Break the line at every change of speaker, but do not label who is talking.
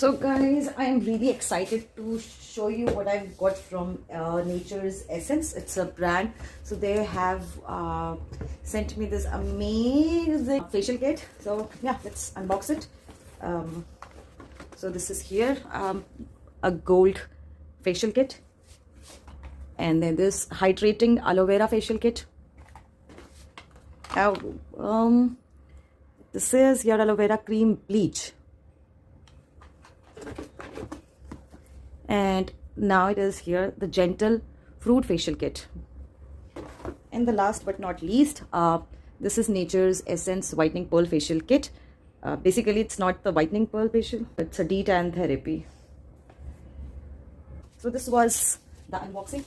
So guys, I am really excited to show you what I've got from Nature's Essence. It's a brand. So they have sent me this amazing facial kit. So yeah, let's unbox it. So this is here, a gold facial kit. And then this hydrating aloe vera facial kit. This is your aloe vera cream bleach. And now it is here, the gentle fruit facial kit. And the last but not least, this is Nature's Essence whitening pearl facial kit. Basically it's not the whitening pearl facial, it's a detan therapy. So this was the unboxing.